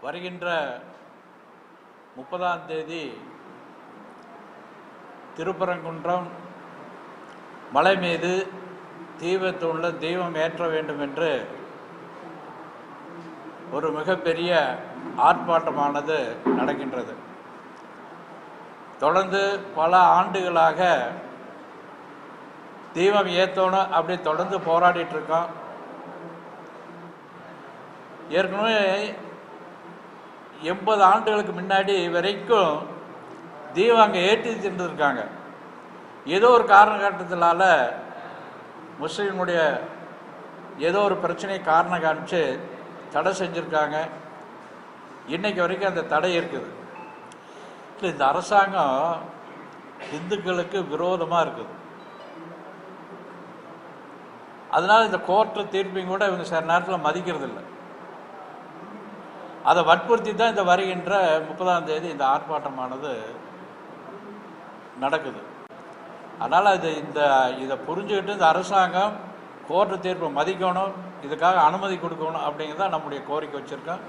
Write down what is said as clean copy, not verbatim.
வருகின்ற 30ஆம் தேதி திருப்பரங்குன்றம் மலை மீது தீபத்தூணில் தெய்வம் ஏற்ற வேண்டும் என்று ஒரு மிகப்பெரிய ஆர்ப்பாட்டமானது நடக்கின்றது. தொடர்ந்து பல ஆண்டுகளாக தீபம் ஏற்றணும் அப்படி தொடர்ந்து போராடிட்டு இருக்கோம். ஏற்கனவே 80 ஆண்டுகளுக்கு முன்னாடி வரைக்கும் தீபம் அங்கே ஏற்றி சென்றிருக்காங்க. ஏதோ ஒரு காரணத்தினால முஸ்லீமுடைய ஏதோ ஒரு பிரச்சனை காரணம் காமிச்சு தடை செஞ்சுருக்காங்க. இன்னைக்கு வரைக்கும் அந்த தடை இருக்குது. இந்த அரசாங்கம் இந்துக்களுக்கு விரோதமாக இருக்குது. அதனால் இந்த கோர்ட்டு தீர்ப்பையும் கூட இவங்க சில நேரத்தில் மதிக்கிறது இல்லை. அதை வற்புறுத்தி தான் இந்த வருகின்ற 30ஆம் தேதி இந்த ஆர்ப்பாட்டமானது நடக்குது. அதனால் இதை புரிஞ்சுக்கிட்டு இந்த அரசாங்கம் கோர்ட்டு தீர்ப்பை மதிக்கணும், இதுக்காக அனுமதி கொடுக்கணும் அப்படிங்கிறத நம்முடைய கோரிக்கை வச்சுருக்கோம்.